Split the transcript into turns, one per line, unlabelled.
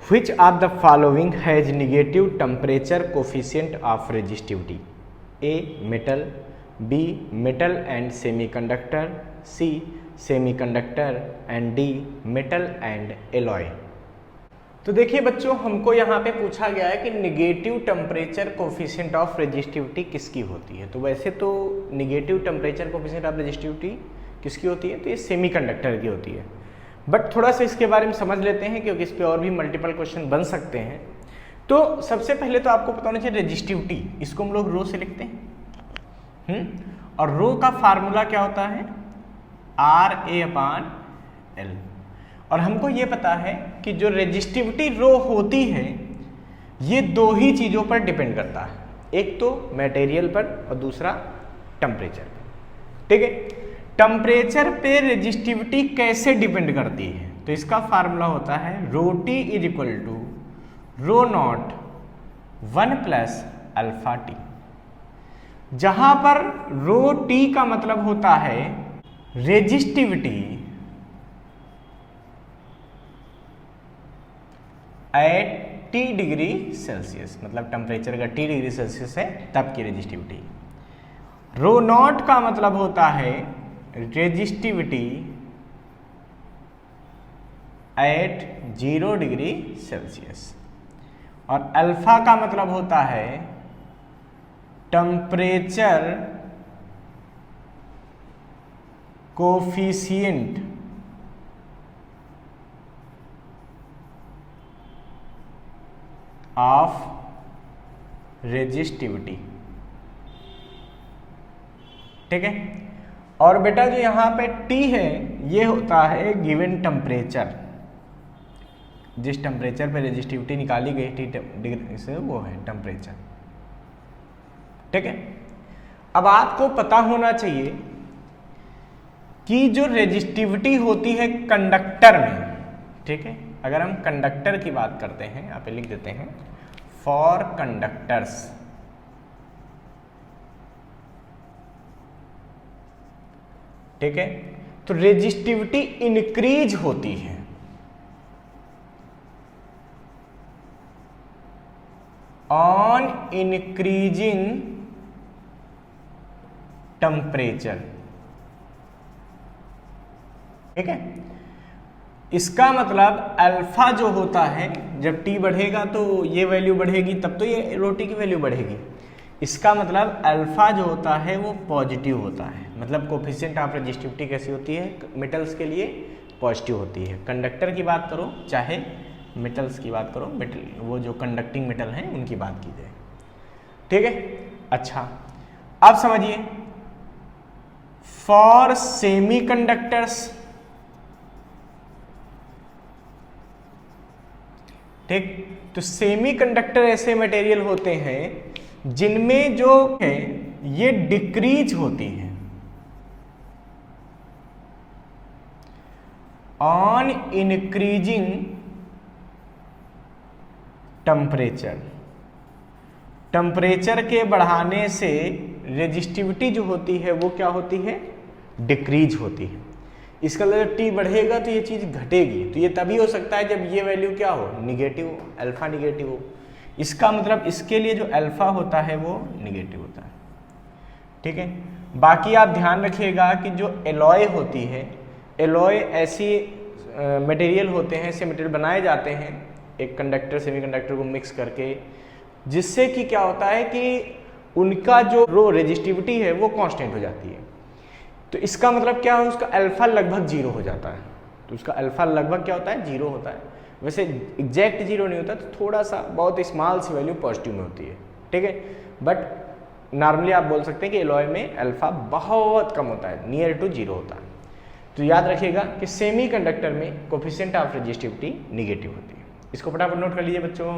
Which of the following has negative temperature coefficient of resistivity? A. Metal, B. Metal and semiconductor, C. Semiconductor and D. Metal and alloy। तो देखिए बच्चों, हमको यहाँ पे पूछा गया है कि negative temperature coefficient of resistivity किसकी होती है। तो वैसे तो negative temperature coefficient of resistivity किसकी होती है, तो ये सेमीकंडक्टर की होती है। बट थोड़ा सा इसके बारे में समझ लेते हैं क्योंकि इस पे और भी मल्टीपल क्वेश्चन बन सकते हैं। तो सबसे पहले तो आपको पता होना चाहिए रेजिस्टिविटी, इसको हम लोग रो से लिखते हैं। और रो का फार्मूला क्या होता है, RA/L। और हमको ये पता है कि जो रेजिस्टिविटी रो होती है ये दो ही चीज़ों पर डिपेंड करता है, एक तो मटेरियल पर और दूसरा टेम्परेचर पर। ठीक है, टेम्परेचर पे रेजिस्टिविटी कैसे डिपेंड करती है, तो इसका फार्मूला होता है ρT = ρ0 1 + αT, जहां पर ρT का मतलब होता है resistivity eight T degree Celsius, मतलब टेम्परेचर का T डिग्री सेल्सियस है तब की रेजिस्टिविटी। ρ0 का मतलब होता है रेजिस्टिविटी एट 0 डिग्री सेल्सियस, और अल्फा का मतलब होता है टेम्परेचर कोफिशिएंट ऑफ रेजिस्टिविटी। ठीक है, और बेटा जो यहाँ पे T है ये होता है गिवन टेम्परेचर, जिस टेम्परेचर पे रेजिस्टिविटी निकाली गई T डिग्री से वो है टेम्परेचर। ठीक है, अब आपको पता होना चाहिए कि जो रेजिस्टिविटी होती है कंडक्टर में, ठीक है, अगर हम कंडक्टर की बात करते हैं यहाँ पे लिख देते हैं फॉर कंडक्टर्स। ठीक है, तो रेजिस्टिविटी इंक्रीज होती है ऑन इंक्रीजिंग टेम्परेचर। ठीक है, इसका मतलब अल्फा जो होता है, जब T बढ़ेगा तो ये वैल्यू बढ़ेगी, तब तो ये रोटी की वैल्यू बढ़ेगी। इसका मतलब अल्फा जो होता है वो पॉजिटिव होता है, मतलब कोफिशिएंट ऑफ रेजिस्टिविटी कैसी होती है, मेटल्स के लिए पॉजिटिव होती है। कंडक्टर की बात करो चाहे मेटल्स की बात करो, मेटल वो जो कंडक्टिंग मेटल हैं उनकी बात की जाए। ठीक है, अच्छा अब समझिए फॉर सेमी कंडक्टर्स। ठीक, तो सेमी कंडक्टर ऐसे मटेरियल होते हैं जिनमें जो है ये डिक्रीज होती है ऑन इंक्रीजिंग टेम्परेचर। टेम्परेचर के बढ़ाने से रेजिस्टिविटी जो होती है वो क्या होती है, डिक्रीज होती है। इसका मतलब T बढ़ेगा तो ये चीज़ घटेगी, तो ये तभी हो सकता है जब ये वैल्यू क्या हो, निगेटिव हो, अल्फा निगेटिव हो। इसका मतलब इसके लिए जो अल्फा होता है वो निगेटिव होता है। ठीक है, बाकी आप ध्यान रखिएगा कि जो एलॉय होती है, एलॉय ऐसी मटेरियल होते हैं, ऐसे मटेरियल बनाए जाते हैं एक कंडक्टर सेमीकंडक्टर को मिक्स करके, जिससे कि क्या होता है कि उनका जो रो रेजिस्टिविटी है वो कांस्टेंट हो जाती है। तो इसका मतलब क्या है, उसका अल्फा लगभग 0 हो जाता है। तो उसका अल्फा लगभग क्या होता है, 0 होता है। वैसे एग्जैक्ट 0 नहीं होता, तो थोड़ा सा बहुत स्मॉल सी वैल्यू पॉजिटिव में होती है। ठीक है, बट नॉर्मली आप बोल सकते हैं कि एलॉय में अल्फा बहुत कम होता है, नियर टू 0 होता है। तो याद रखिएगा कि सेमी कंडक्टर में कोफिशिएंट ऑफ रेजिस्टिविटी निगेटिव होती है। इसको फटाफट नोट कर लीजिए बच्चों।